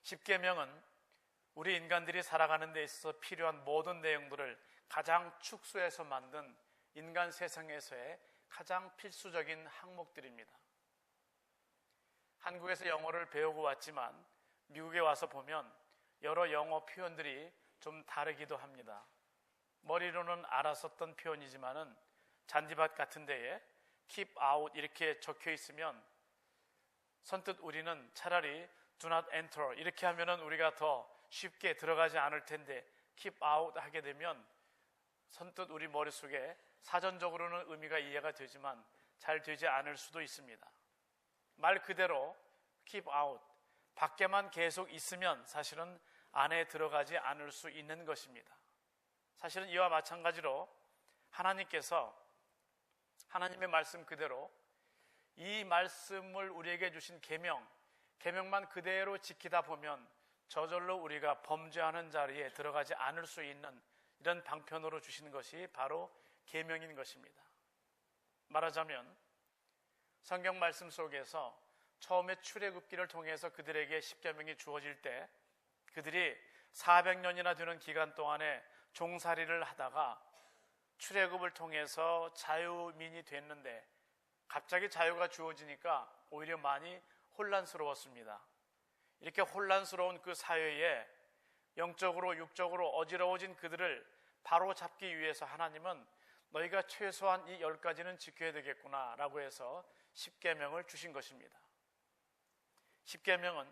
십계명은 우리 인간들이 살아가는 데 있어서 필요한 모든 내용들을 가장 축소해서 만든 인간 세상에서의 가장 필수적인 항목들입니다. 한국에서 영어를 배우고 왔지만 미국에 와서 보면 여러 영어 표현들이 좀 다르기도 합니다. 머리로는 알았었던 표현이지만은 잔디밭 같은 데에 keep out 이렇게 적혀 있으면 선뜻 우리는 차라리 do not enter 이렇게 하면은 우리가 더 쉽게 들어가지 않을 텐데 keep out 하게 되면 선뜻 우리 머릿속에 사전적으로는 의미가 이해가 되지만 잘 되지 않을 수도 있습니다. 말 그대로 keep out, 밖에만 계속 있으면 사실은 안에 들어가지 않을 수 있는 것입니다. 사실은 이와 마찬가지로 하나님께서 하나님의 말씀 그대로 이 말씀을 우리에게 주신 계명만 그대로 지키다 보면 저절로 우리가 범죄하는 자리에 들어가지 않을 수 있는 이런 방편으로 주시는 것이 바로 계명인 것입니다. 말하자면 성경 말씀 속에서 처음에 출애굽기를 통해서 그들에게 십계명이 주어질 때 그들이 400년이나 되는 기간 동안에 종살이를 하다가 출애굽을 통해서 자유민이 됐는데 갑자기 자유가 주어지니까 오히려 많이 혼란스러웠습니다. 이렇게 혼란스러운 그 사회에 영적으로 육적으로 어지러워진 그들을 바로잡기 위해서 하나님은 너희가 최소한 이 10가지는 지켜야 되겠구나 라고 해서 십계명을 주신 것입니다. 십계명은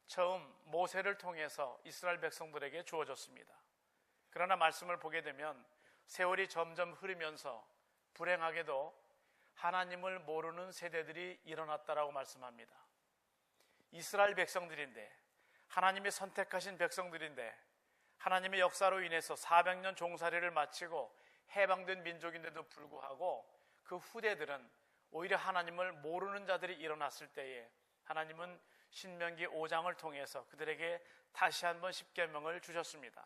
처음 모세를 통해서 이스라엘 백성들에게 주어졌습니다. 그러나 말씀을 보게 되면 세월이 점점 흐르면서 불행하게도 하나님을 모르는 세대들이 일어났다라고 말씀합니다. 이스라엘 백성들인데 하나님이 선택하신 백성들인데 하나님의 역사로 인해서 400년 종살이를 마치고 해방된 민족인데도 불구하고 그 후대들은 오히려 하나님을 모르는 자들이 일어났을 때에 하나님은 신명기 5장을 통해서 그들에게 다시 한번 십계명을 주셨습니다.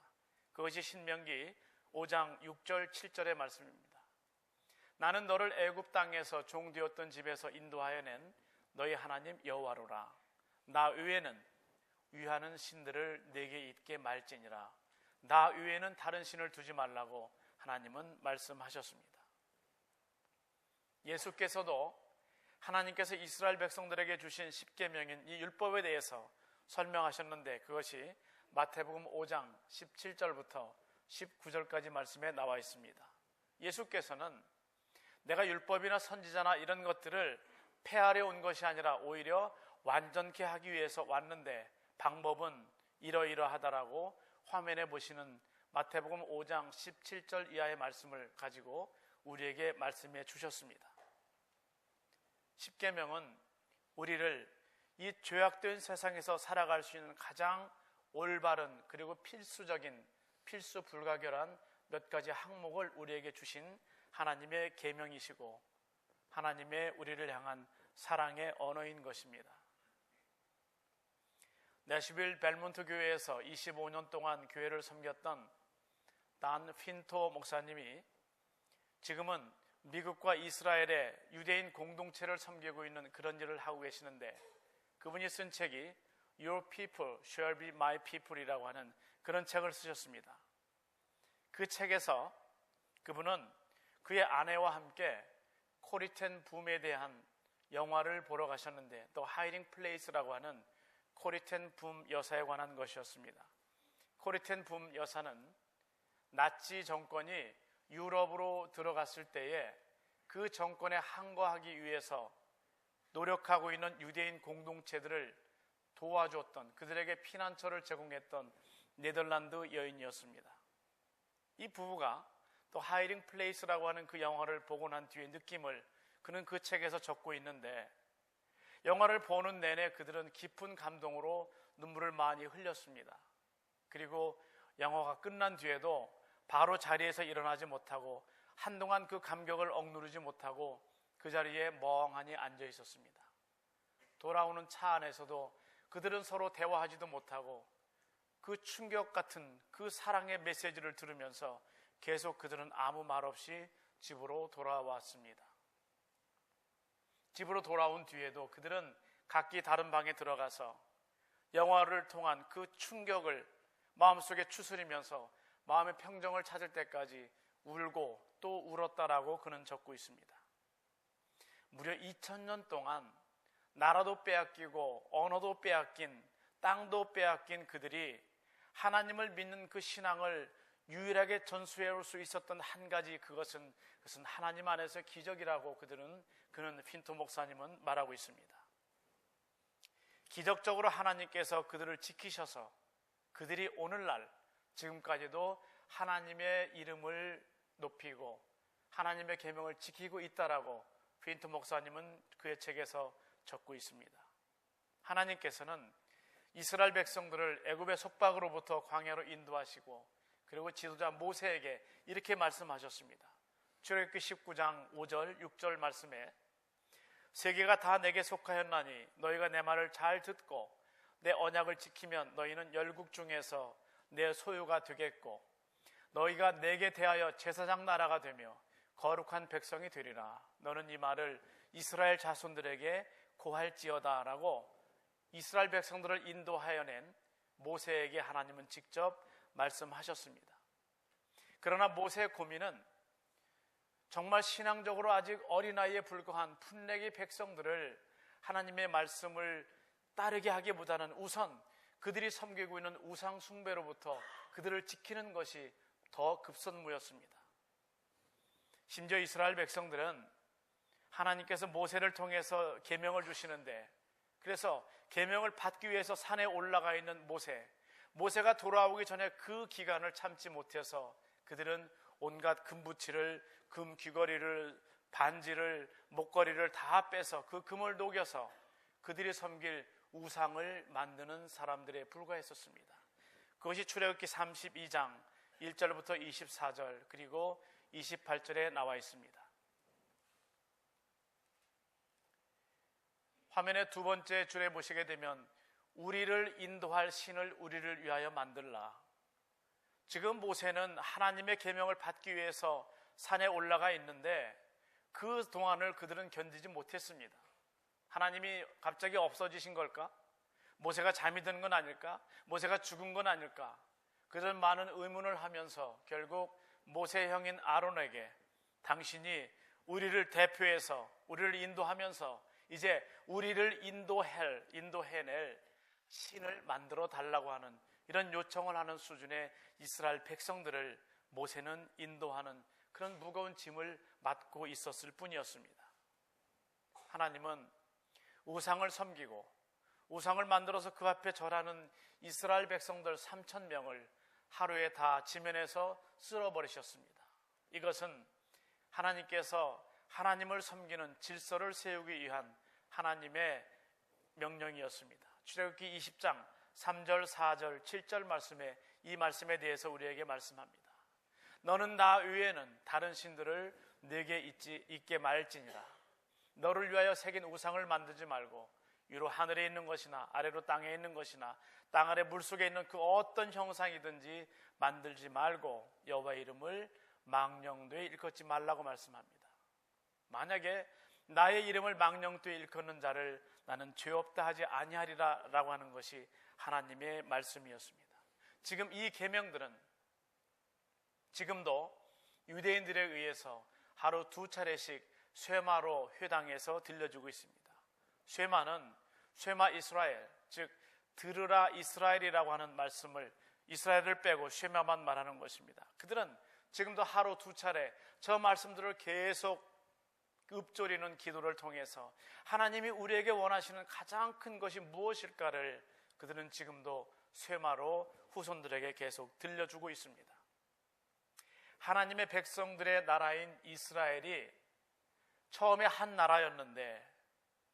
그것이 신명기 5장 6절 7절의 말씀입니다. 나는 너를 애굽 땅에서 종되었던 집에서 인도하여 낸 너희 하나님 여호와로라. 나 외에는 위하는 신들을 내게 있게 말지니라. 나 외에는 다른 신을 두지 말라고 하나님은 말씀하셨습니다. 예수께서도 하나님께서 이스라엘 백성들에게 주신 십계명인 이 율법에 대해서 설명하셨는데 그것이 마태복음 5장 17절부터 19절까지 말씀에 나와 있습니다. 예수께서는 내가 율법이나 선지자나 이런 것들을 폐하려 온 것이 아니라 오히려 완전케 하기 위해서 왔는데 방법은 이러이러하다라고 화면에 보시는 마태복음 5장 17절 이하의 말씀을 가지고 우리에게 말씀해 주셨습니다. 십계명은 우리를 이 죄악된 세상에서 살아갈 수 있는 가장 올바른 그리고 필수적인 필수 불가결한 몇 가지 항목을 우리에게 주신 하나님의 계명이시고 하나님의 우리를 향한 사랑의 언어인 것입니다. 내슈빌 벨몬트 교회에서 25년 동안 교회를 섬겼던 단 핀토 목사님이 지금은 미국과 이스라엘의 유대인 공동체를 섬기고 있는 그런 일을 하고 계시는데 그분이 쓴 책이 Your people shall be my people이라고 하는 그런 책을 쓰셨습니다. 그 책에서 그분은 그의 아내와 함께 코리텐 붐에 대한 영화를 보러 가셨는데 또 하이딩 플레이스라고 하는 코리텐 붐 여사에 관한 것이었습니다. 코리텐 붐 여사는 나치 정권이 유럽으로 들어갔을 때에 그 정권에 항거하기 위해서 노력하고 있는 유대인 공동체들을 도와줬던 그들에게 피난처를 제공했던 네덜란드 여인이었습니다. 이 부부가 또 하이딩 플레이스라고 하는 그 영화를 보고 난 뒤에 느낌을 그는 그 책에서 적고 있는데 영화를 보는 내내 그들은 깊은 감동으로 눈물을 많이 흘렸습니다. 그리고 영화가 끝난 뒤에도 바로 자리에서 일어나지 못하고 한동안 그 감격을 억누르지 못하고 그 자리에 멍하니 앉아 있었습니다. 돌아오는 차 안에서도 그들은 서로 대화하지도 못하고 그 충격 같은 그 사랑의 메시지를 들으면서 계속 그들은 아무 말 없이 집으로 돌아왔습니다. 집으로 돌아온 뒤에도 그들은 각기 다른 방에 들어가서 영화를 통한 그 충격을 마음속에 추스리면서 마음의 평정을 찾을 때까지 울고 또 울었다라고 그는 적고 있습니다. 무려 2000년 동안 나라도 빼앗기고 언어도 빼앗긴, 땅도 빼앗긴 그들이 하나님을 믿는 그 신앙을 유일하게 전수해 올 수 있었던 한 가지, 그것은 하나님 안에서 기적이라고 그는 핀토 목사님은 말하고 있습니다. 기적적으로 하나님께서 그들을 지키셔서 그들이 오늘날 지금까지도 하나님의 이름을 높이고 하나님의 계명을 지키고 있다라고 핀토 목사님은 그의 책에서 적고 있습니다. 하나님께서는 이스라엘 백성들을 애굽의 속박으로부터 광야로 인도하시고 그리고 지도자 모세에게 이렇게 말씀하셨습니다. 출애굽기 19장 5절 6절 말씀에 세계가 다 내게 속하였나니 너희가 내 말을 잘 듣고 내 언약을 지키면 너희는 열국 중에서 내 소유가 되겠고 너희가 내게 대하여 제사장 나라가 되며 거룩한 백성이 되리라. 너는 이 말을 이스라엘 자손들에게 고할지어다 라고 이스라엘 백성들을 인도하여 낸 모세에게 하나님은 직접 말씀하셨습니다. 그러나 모세의 고민은 정말 신앙적으로 아직 어린아이에 불과한 풋내기 백성들을 하나님의 말씀을 따르게 하기보다는 우선 그들이 섬기고 있는 우상 숭배로부터 그들을 지키는 것이 더 급선무였습니다. 심지어 이스라엘 백성들은 하나님께서 모세를 통해서 계명을 주시는데, 그래서 계명을 받기 위해서 산에 올라가 있는 모세가 돌아오기 전에 그 기간을 참지 못해서 그들은 온갖 금부치를, 금 귀걸이를, 반지를, 목걸이를 다 빼서 그 금을 녹여서 그들이 섬길 우상을 만드는 사람들에 불과했었습니다. 그것이 출애굽기 32장 1절부터 24절 그리고 28절에 나와 있습니다. 화면의 두 번째 줄에 보시게 되면 우리를 인도할 신을 우리를 위하여 만들라. 지금 모세는 하나님의 계명을 받기 위해서 산에 올라가 있는데 그 동안을 그들은 견디지 못했습니다. 하나님이 갑자기 없어지신 걸까? 모세가 잠이 드는 건 아닐까? 모세가 죽은 건 아닐까? 그런 많은 의문을 하면서 결국 모세의 형인 아론에게 당신이 우리를 대표해서 우리를 인도하면서 이제 우리를 인도해낼 신을 만들어 달라고 하는 이런 요청을 하는 수준의 이스라엘 백성들을 모세는 인도하는 그런 무거운 짐을 맡고 있었을 뿐이었습니다. 하나님은 우상을 섬기고 우상을 만들어서 그 앞에 절하는 이스라엘 백성들 3,000명을 하루에 다 지면에서 쓸어버리셨습니다. 이것은 하나님께서 하나님을 섬기는 질서를 세우기 위한 하나님의 명령이었습니다. 출애굽기 20장 3절, 4절, 7절 말씀에 이 말씀에 대해서 우리에게 말씀합니다. 너는 나 외에는 다른 신들을 내게 있게 말지니라. 너를 위하여 새긴 우상을 만들지 말고 위로 하늘에 있는 것이나 아래로 땅에 있는 것이나 땅 아래 물속에 있는 그 어떤 형상이든지 만들지 말고 여호와의 이름을 망령되이 일컫지 말라고 말씀합니다. 만약에 나의 이름을 망령되이 일컫는 자를 나는 죄 없다 하지 아니하리라 라고 하는 것이 하나님의 말씀이었습니다. 지금 이 계명들은 지금도 유대인들에 의해서 하루 2차례씩 쇠마로 회당에서 들려주고 있습니다. 쇠마는 쇠마 이스라엘, 즉 들으라 이스라엘이라고 하는 말씀을 이스라엘을 빼고 쇠마만 말하는 것입니다. 그들은 지금도 하루 2차례 저 말씀들을 계속 읊조리는 기도를 통해서 하나님이 우리에게 원하시는 가장 큰 것이 무엇일까를 그들은 지금도 쇠마로 후손들에게 계속 들려주고 있습니다. 하나님의 백성들의 나라인 이스라엘이 처음에 한 나라였는데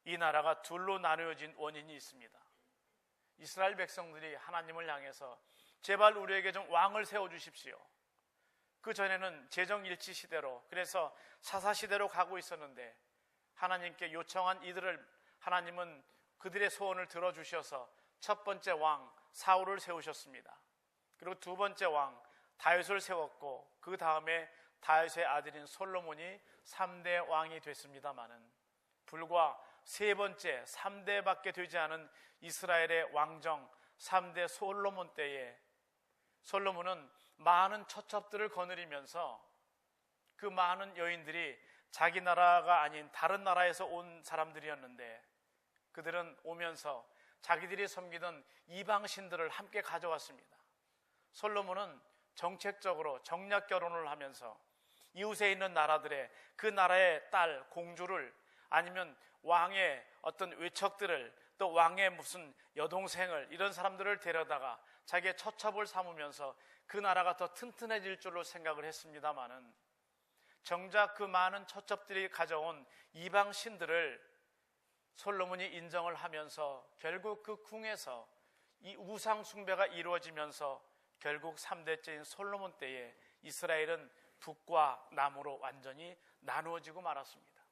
이 나라가 둘로 나누어진 원인이 있습니다. 이스라엘 백성들이 하나님을 향해서 제발 우리에게 좀 왕을 세워주십시오. 그 전에는 재정일치 시대로, 그래서 사사시대로 가고 있었는데 하나님께 요청한 이들을 하나님은 그들의 소원을 들어주셔서 첫 번째 왕 사울을 세우셨습니다. 그리고 두 번째 왕 다윗을 세웠고 그 다음에 다윗의 아들인 솔로몬이 3대 왕이 됐습니다마는 불과 세 번째 3대밖에 되지 않은 이스라엘의 왕정 3대 솔로몬 때에 솔로몬은 많은 처첩들을 거느리면서 그 많은 여인들이 자기 나라가 아닌 다른 나라에서 온 사람들이었는데 그들은 오면서 자기들이 섬기던 이방 신들을 함께 가져왔습니다. 솔로몬은 정책적으로 정략 결혼을 하면서 이웃에 있는 나라들의 그 나라의 딸 공주를 아니면 왕의 어떤 외척들을 또 왕의 무슨 여동생을 이런 사람들을 데려다가 자기의 처첩을 삼으면서 그 나라가 더 튼튼해질 줄로 생각을 했습니다마는 정작 그 많은 처첩들이 가져온 이방 신들을 솔로몬이 인정을 하면서 결국 그 궁에서 이 우상 숭배가 이루어지면서 결국 3대째인 솔로몬 때에 이스라엘은 북과 남으로 완전히 나누어지고 말았습니다.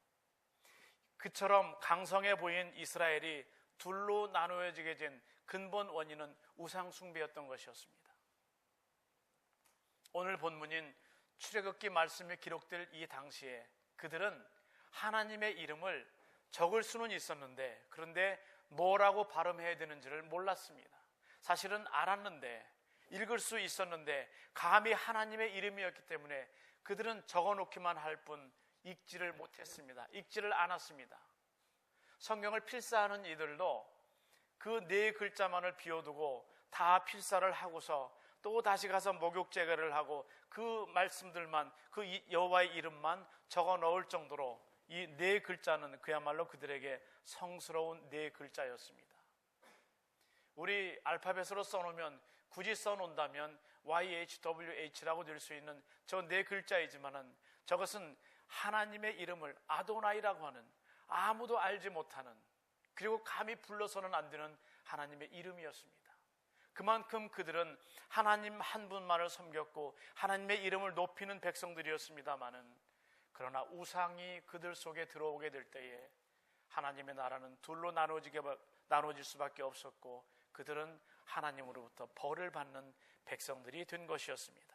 그처럼 강성해 보인 이스라엘이 둘로 나누어지게 된 근본 원인은 우상 숭배였던 것이었습니다. 오늘 본문인 출애굽기 말씀에 기록될 이 당시에 그들은 하나님의 이름을 적을 수는 있었는데 그런데 뭐라고 발음해야 되는지를 몰랐습니다. 사실은 알았는데 읽을 수 있었는데 감히 하나님의 이름이었기 때문에 그들은 적어놓기만 할 뿐 읽지를 못했습니다. 읽지를 않았습니다. 성경을 필사하는 이들도 그 네 글자만을 비워두고 다 필사를 하고서 또 다시 가서 목욕 제거를 하고 그 말씀들만 그 여호와의 이름만 적어 넣을 정도로 이 네 글자는 그야말로 그들에게 성스러운 네 글자였습니다. 우리 알파벳으로 써놓으면 굳이 써놓는다면 YHWH라고 될 수 있는 저 네 글자이지만은 저것은 하나님의 이름을 아도나이라고 하는 아무도 알지 못하는 그리고 감히 불러서는 안 되는 하나님의 이름이었습니다. 그만큼 그들은 하나님 한 분만을 섬겼고 하나님의 이름을 높이는 백성들이었습니다마는 그러나 우상이 그들 속에 들어오게 될 때에 하나님의 나라는 둘로 나눠질 수밖에 없었고 그들은 하나님으로부터 벌을 받는 백성들이 된 것이었습니다.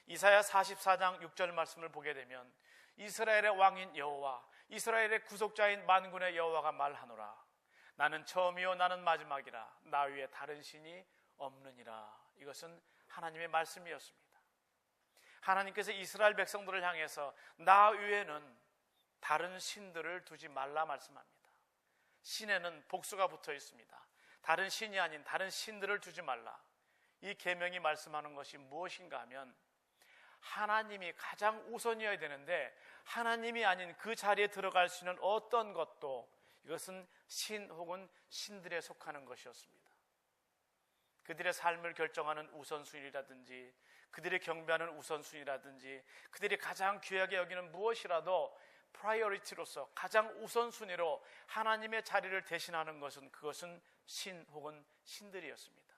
이사야 44장 6절 말씀을 보게 되면 이스라엘의 왕인 여호와 이스라엘의 구속자인 만군의 여호와가 말하노라 나는 처음이요 나는 마지막이라 나 위에 다른 신이 없느니라. 이것은 하나님의 말씀이었습니다. 하나님께서 이스라엘 백성들을 향해서 나 위에는 다른 신들을 두지 말라 말씀합니다. 신에는 복수가 붙어 있습니다. 다른 신이 아닌 다른 신들을 두지 말라. 이 계명이 말씀하는 것이 무엇인가 하면 하나님이 가장 우선이어야 되는데 하나님이 아닌 그 자리에 들어갈 수 있는 어떤 것도 이것은 신 혹은 신들에 속하는 것이었습니다. 그들의 삶을 결정하는 우선순위라든지 그들이 경배하는 우선순위라든지 그들이 가장 귀하게 여기는 무엇이라도 프라이어리티로서 가장 우선순위로 하나님의 자리를 대신하는 것은 그것은 신 혹은 신들이었습니다.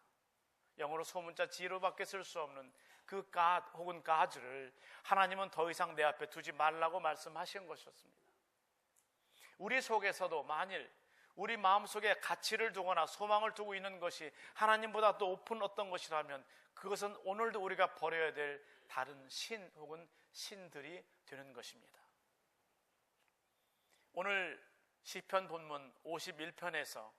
영어로 소문자 G로밖에 쓸 수 없는 그 God 혹은 Gods를 하나님은 더 이상 내 앞에 두지 말라고 말씀하신 것이었습니다. 우리 속에서도 만일 우리 마음속에 가치를 두거나 소망을 두고 있는 것이 하나님보다 더 높은 어떤 것이라면 그것은 오늘도 우리가 버려야 될 다른 신 혹은 신들이 되는 것입니다. 오늘 시편 본문 51편에서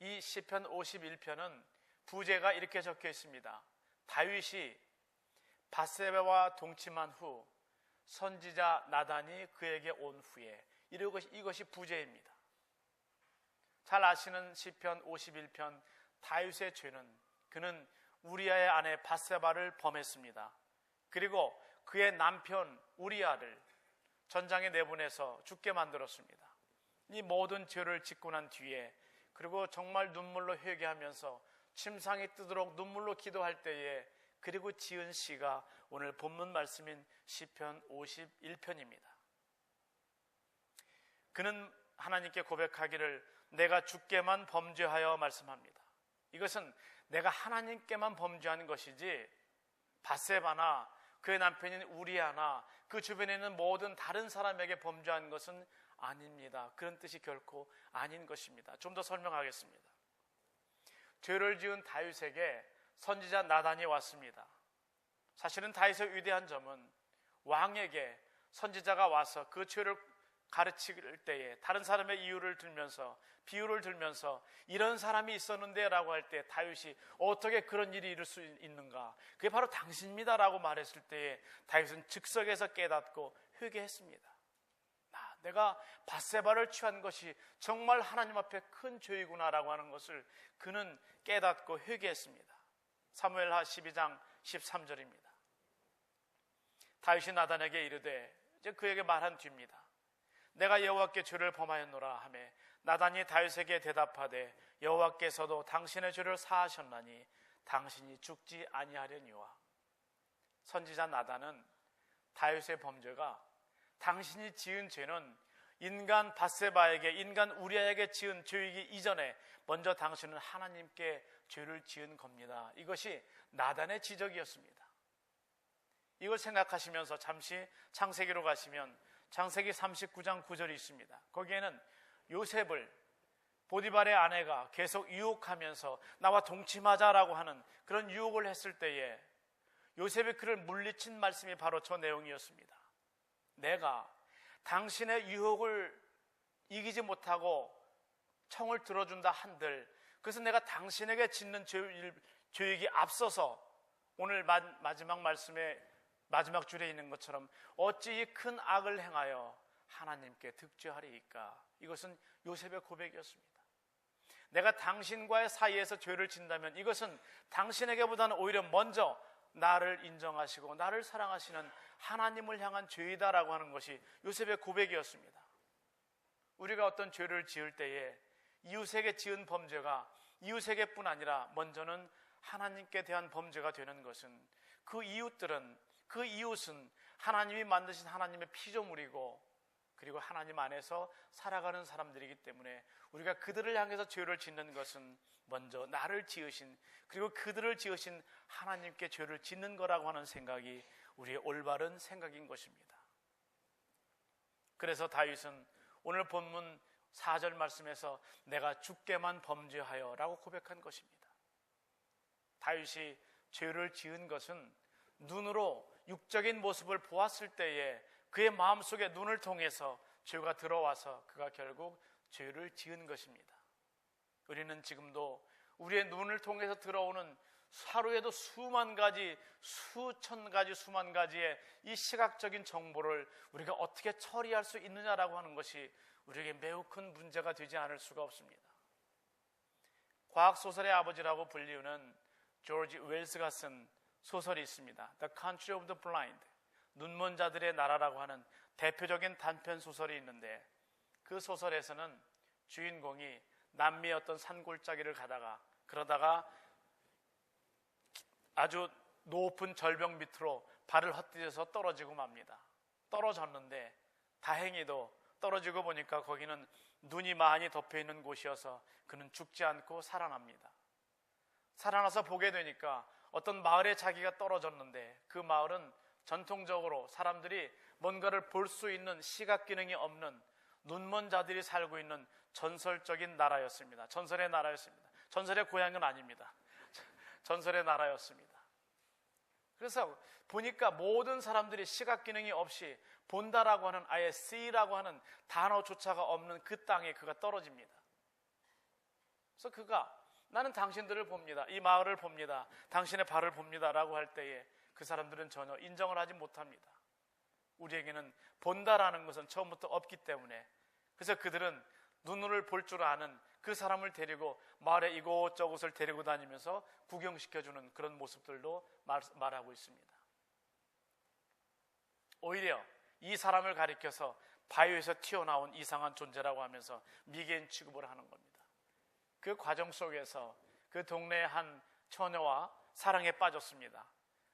이 시편 51편은 부제가 이렇게 적혀 있습니다. 다윗이 밧세바와 동침한 후 선지자 나단이 그에게 온 후에 이것이 부제입니다. 잘 아시는 시편 51편 다윗의 죄는 그는 우리아의 아내 밧세바를 범했습니다. 그리고 그의 남편 우리아를 전장에 내보내서 죽게 만들었습니다. 이 모든 죄를 짓고 난 뒤에 그리고 정말 눈물로 회개하면서 침상이 뜨도록 눈물로 기도할 때에 그리고 지은 시가 오늘 본문 말씀인 시편 51편입니다. 그는 하나님께 고백하기를 내가 주께만 범죄하여 말씀합니다. 이것은 내가 하나님께만 범죄한 것이지 밧세바나 그의 남편인 우리아나 그 주변에 있는 모든 다른 사람에게 범죄한 것은 아닙니다. 그런 뜻이 결코 아닌 것입니다. 좀 더 설명하겠습니다. 죄를 지은 다윗에게 선지자 나단이 왔습니다. 사실은 다윗의 위대한 점은 왕에게 선지자가 와서 그 죄를 가르칠 때에 다른 사람의 이유를 들면서 비유를 들면서 이런 사람이 있었는데 라고 할 때 다윗이 어떻게 그런 일이 이룰 수 있는가, 그게 바로 당신입니다 라고 말했을 때에 다윗은 즉석에서 깨닫고 회개했습니다. 내가 밧세바를 취한 것이 정말 하나님 앞에 큰 죄이구나 라고 하는 것을 그는 깨닫고 회개했습니다. 사무엘하 12장 13절입니다. 다윗이 나단에게 이르되, 이제 그에게 말한 뒤입니다. 내가 여호와께 죄를 범하였노라 하며 나단이 다윗에게 대답하되 여호와께서도 당신의 죄를 사하셨나니 당신이 죽지 아니하려니와. 선지자 나단은 다윗의 범죄가 당신이 지은 죄는 인간 밧세바에게, 인간 우리아에게 지은 죄이기 이전에 먼저 당신은 하나님께 죄를 지은 겁니다. 이것이 나단의 지적이었습니다. 이걸 생각하시면서 잠시 창세기로 가시면 창세기 39장 9절이 있습니다. 거기에는 요셉을 보디발의 아내가 계속 유혹하면서 나와 동침하자라고 하는 그런 유혹을 했을 때에 요셉이 그를 물리친 말씀이 바로 저 내용이었습니다. 내가 당신의 유혹을 이기지 못하고 청을 들어준다 한들 그래서 내가 당신에게 짓는 죄이기 앞서서 오늘 마지막 말씀에 마지막 줄에 있는 것처럼 어찌 이 큰 악을 행하여 하나님께 득죄하리이까. 이것은 요셉의 고백이었습니다. 내가 당신과의 사이에서 죄를 짓는다면 이것은 당신에게보다는 오히려 먼저 나를 인정하시고 나를 사랑하시는 하나님을 향한 죄이다라고 하는 것이 요셉의 고백이었습니다. 우리가 어떤 죄를 지을 때에 이웃에게 지은 범죄가 이웃에게뿐 아니라 먼저는 하나님께 대한 범죄가 되는 것은 그 이웃은 하나님이 만드신 하나님의 피조물이고 그리고 하나님 안에서 살아가는 사람들이기 때문에 우리가 그들을 향해서 죄를 짓는 것은 먼저 나를 지으신 그리고 그들을 지으신 하나님께 죄를 짓는 거라고 하는 생각이 우리의 올바른 생각인 것입니다. 그래서 다윗은 오늘 본문 4절 말씀에서 내가 주께만 범죄하여 라고 고백한 것입니다. 다윗이 죄를 지은 것은 눈으로 육적인 모습을 보았을 때에 그의 마음속에 눈을 통해서 죄가 들어와서 그가 결국 죄를 지은 것입니다. 우리는 지금도 우리의 눈을 통해서 들어오는 하루에도 수만 가지, 수천 가지, 수만 가지의 이 시각적인 정보를 우리가 어떻게 처리할 수 있느냐라고 하는 것이 우리에게 매우 큰 문제가 되지 않을 수가 없습니다. 과학소설의 아버지라고 불리우는 조지 웰스가 쓴 소설이 있습니다. The Country of the Blind, 눈먼 자들의 나라라고 하는 대표적인 단편 소설이 있는데 그 소설에서는 주인공이 남미의 어떤 산골짜기를 가다가 그러다가 아주 높은 절벽 밑으로 발을 헛디뎌서 떨어지고 맙니다. 떨어졌는데 다행히도 떨어지고 보니까 거기는 눈이 많이 덮여있는 곳이어서 그는 죽지 않고 살아납니다. 살아나서 보게 되니까 어떤 마을에 자기가 떨어졌는데 그 마을은 전통적으로 사람들이 뭔가를 볼 수 있는 시각 기능이 없는 눈먼 자들이 살고 있는 전설적인 나라였습니다. 전설의 나라였습니다. 전설의 고향은 아닙니다. 전설의 나라였습니다. 그래서 보니까 모든 사람들이 시각 기능이 없이 본다라고 하는 아예 see라고 하는 단어조차가 없는 그 땅에 그가 떨어집니다. 그래서 그가 나는 당신들을 봅니다. 이 마을을 봅니다. 당신의 발을 봅니다. 라고 할 때에 그 사람들은 전혀 인정을 하지 못합니다. 우리에게는 본다라는 것은 처음부터 없기 때문에 그래서 그들은 눈을 볼 줄 아는 그 사람을 데리고 마을에 이곳저곳을 데리고 다니면서 구경시켜주는 그런 모습들도 말하고 있습니다. 오히려 이 사람을 가리켜서 바위에서 튀어나온 이상한 존재라고 하면서 미개인 취급을 하는 겁니다. 그 과정 속에서 그 동네의 한 처녀와 사랑에 빠졌습니다.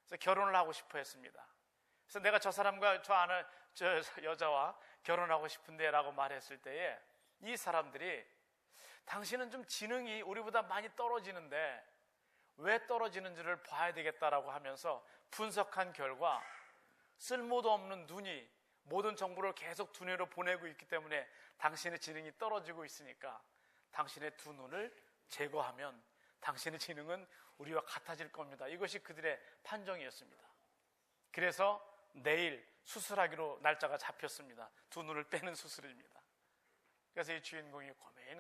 그래서 결혼을 하고 싶어 했습니다. 그래서 내가 저 사람과 저 여자와 결혼하고 싶은데 라고 말했을 때에 이 사람들이 당신은 좀 지능이 우리보다 많이 떨어지는데 왜 떨어지는지를 봐야 되겠다라고 하면서 분석한 결과 쓸모도 없는 눈이 모든 정보를 계속 두뇌로 보내고 있기 때문에 당신의 지능이 떨어지고 있으니까 당신의 두 눈을 제거하면 당신의 지능은 우리와 같아질 겁니다. 이것이 그들의 판정이었습니다. 그래서 내일 수술하기로 날짜가 잡혔습니다. 두 눈을 빼는 수술입니다. 그래서 이 주인공이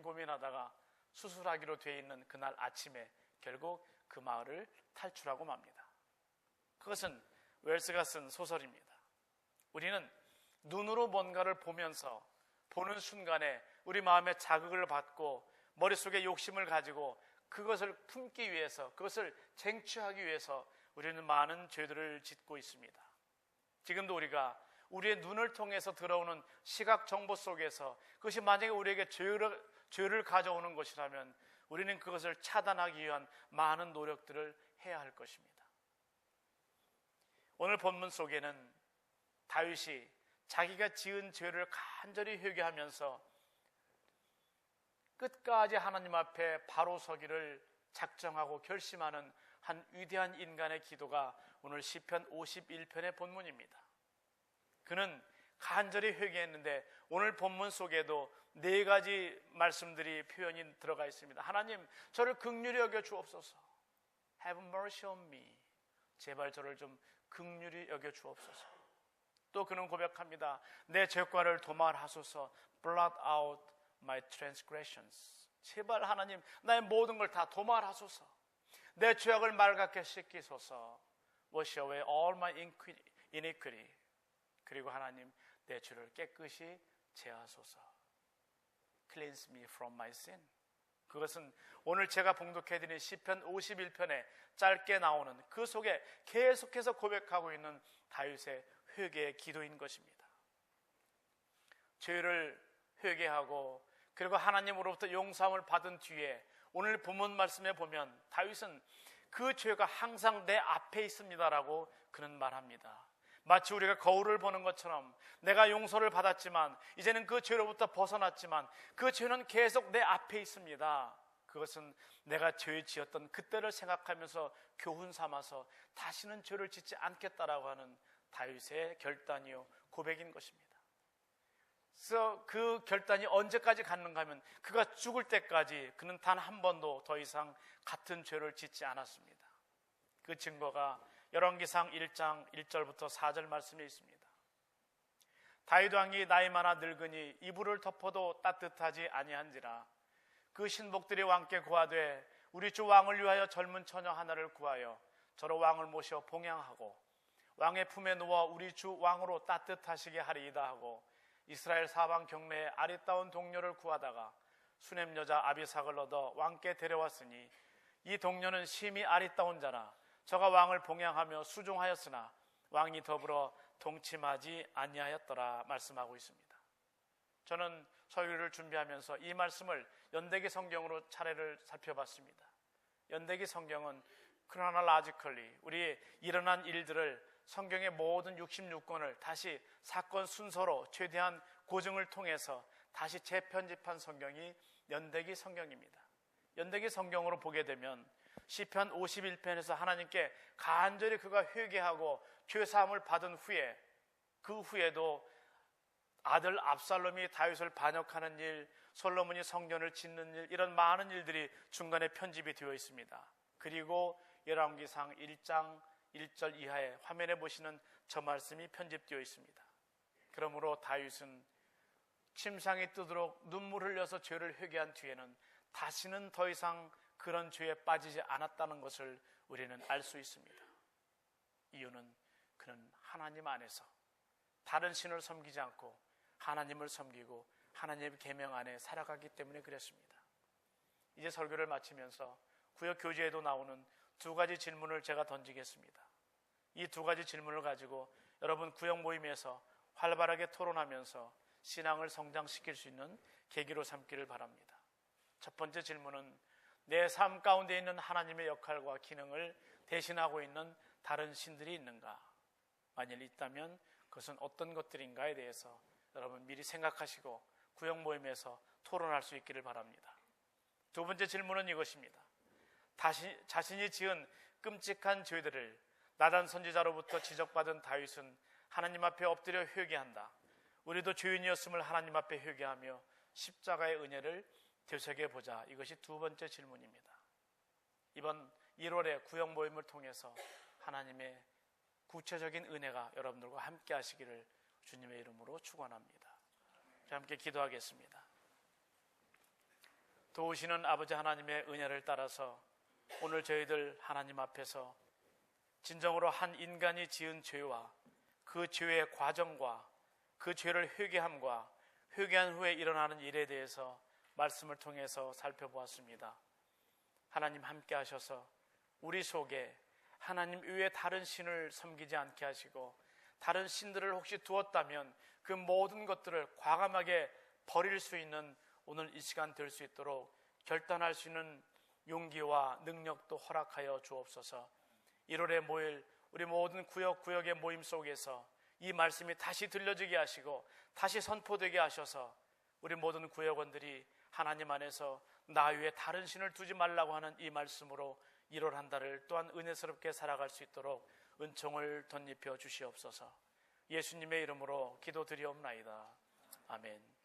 고민하다가 수술하기로 돼 있는 그날 아침에 결국 그 마을을 탈출하고 맙니다. 그것은 웰스가 쓴 소설입니다. 우리는 눈으로 뭔가를 보면서 보는 순간에 우리 마음에 자극을 받고 머릿속에 욕심을 가지고 그것을 품기 위해서, 그것을 쟁취하기 위해서 우리는 많은 죄들을 짓고 있습니다. 지금도 우리가 우리의 눈을 통해서 들어오는 시각 정보 속에서 그것이 만약에 우리에게 죄를 가져오는 것이라면 우리는 그것을 차단하기 위한 많은 노력들을 해야 할 것입니다. 오늘 본문 속에는 다윗이 자기가 지은 죄를 간절히 회개하면서 끝까지 하나님 앞에 바로 서기를 작정하고 결심하는 한 위대한 인간의 기도가 오늘 시편 51편의 본문입니다. 그는 간절히 회개했는데 오늘 본문 속에도 네 가지 말씀들이 표현이 들어가 있습니다. 하나님, 저를 긍휼히 여겨 주옵소서. Have mercy on me. 제발 저를 좀 긍휼히 여겨 주옵소서. 또 그는 고백합니다. 내 죄과를 도말하소서. Blot out my transgressions. 제발 하나님, 나의 모든 걸 다 도말하소서. 내 죄악을 맑게 씻기소서. Wash away all my iniquity. 그리고 하나님, 내 죄를 깨끗이 제하소서. Cleanse me from my sin. 그것은 오늘 제가 봉독해드린 시편 51편에 짧게 나오는 그 속에 계속해서 고백하고 있는 다윗의 회개의 기도인 것입니다. 죄를 회개하고 그리고 하나님으로부터 용서함을 받은 뒤에 오늘 본문 말씀에 보면 다윗은 그 죄가 항상 내 앞에 있습니다라고 그는 말합니다. 마치 우리가 거울을 보는 것처럼 내가 용서를 받았지만 이제는 그 죄로부터 벗어났지만 그 죄는 계속 내 앞에 있습니다. 그것은 내가 죄 지었던 그때를 생각하면서 교훈 삼아서 다시는 죄를 짓지 않겠다라고 하는 다윗의 결단이요 고백인 것입니다. 그래서 그 결단이 언제까지 갔는가 하면 그가 죽을 때까지 그는 단 한 번도 더 이상 같은 죄를 짓지 않았습니다. 그 증거가 열왕기상 1장 1절부터 4절 말씀에 있습니다. 다윗 왕이 나이 많아 늙으니 이불을 덮어도 따뜻하지 아니한지라. 그 신복들이 왕께 고하되 우리 주 왕을 위하여 젊은 처녀 하나를 구하여 저로 왕을 모셔 봉양하고 왕의 품에 누워 우리 주 왕으로 따뜻하시게 하리이다 하고 이스라엘 사방 경내에 아리따운 동료를 구하다가 수넴 여자 아비삭을 얻어 왕께 데려왔으니 이 동료는 심히 아리따운 자라. 저가 왕을 봉양하며 수종하였으나 왕이 더불어 동침하지 아니하였더라 말씀하고 있습니다. 저는 설교를 준비하면서 이 말씀을 연대기 성경으로 차례를 살펴봤습니다. 연대기 성경은 chronologically 우리 일어난 일들을 성경의 모든 66권을 다시 사건 순서로 최대한 고증을 통해서 다시 재편집한 성경이 연대기 성경입니다. 연대기 성경으로 보게 되면 시편 51편에서 하나님께 간절히 그가 회개하고 죄사함을 받은 후에 그 후에도 아들 압살롬이 다윗을 반역하는 일, 솔로몬이 성전을 짓는 일, 이런 많은 일들이 중간에 편집이 되어 있습니다. 그리고 열왕기상 1장 1절 이하에 화면에 보시는 저 말씀이 편집되어 있습니다. 그러므로 다윗은 침상이 뜨도록 눈물 흘려서 죄를 회개한 뒤에는 다시는 더 이상 그런 죄에 빠지지 않았다는 것을 우리는 알 수 있습니다. 이유는 그는 하나님 안에서 다른 신을 섬기지 않고 하나님을 섬기고 하나님의 계명 안에 살아가기 때문에 그랬습니다. 이제 설교를 마치면서 구역 교재에도 나오는 두 가지 질문을 제가 던지겠습니다. 이 두 가지 질문을 가지고 여러분 구역 모임에서 활발하게 토론하면서 신앙을 성장시킬 수 있는 계기로 삼기를 바랍니다. 첫 번째 질문은 내 삶 가운데 있는 하나님의 역할과 기능을 대신하고 있는 다른 신들이 있는가? 만일 있다면 그것은 어떤 것들인가에 대해서 여러분 미리 생각하시고 구역 모임에서 토론할 수 있기를 바랍니다. 두 번째 질문은 이것입니다. 자신이 지은 끔찍한 죄들을 나단 선지자로부터 지적받은 다윗은 하나님 앞에 엎드려 회개한다. 우리도 죄인이었음을 하나님 앞에 회개하며 십자가의 은혜를 되새겨보자. 이것이 두 번째 질문입니다. 이번 1월의 구역 모임을 통해서 하나님의 구체적인 은혜가 여러분들과 함께 하시기를 주님의 이름으로 축원합니다. 함께 기도하겠습니다. 도우시는 아버지 하나님의 은혜를 따라서 오늘 저희들 하나님 앞에서 진정으로 한 인간이 지은 죄와 그 죄의 과정과 그 죄를 회개함과 회개한 후에 일어나는 일에 대해서 말씀을 통해서 살펴보았습니다. 하나님 함께 하셔서 우리 속에 하나님 외에 다른 신을 섬기지 않게 하시고 다른 신들을 혹시 두었다면 그 모든 것들을 과감하게 버릴 수 있는 오늘 이 시간 될 수 있도록 결단할 수 있는 용기와 능력도 허락하여 주옵소서. 1월에 모일 우리 모든 구역구역의 모임 속에서 이 말씀이 다시 들려지게 하시고 다시 선포되게 하셔서 우리 모든 구역원들이 하나님 안에서 나 외에 다른 신을 두지 말라고 하는 이 말씀으로 1월 한 달을 또한 은혜스럽게 살아갈 수 있도록 은총을 덧입혀 주시옵소서. 예수님의 이름으로 기도드리옵나이다. 아멘.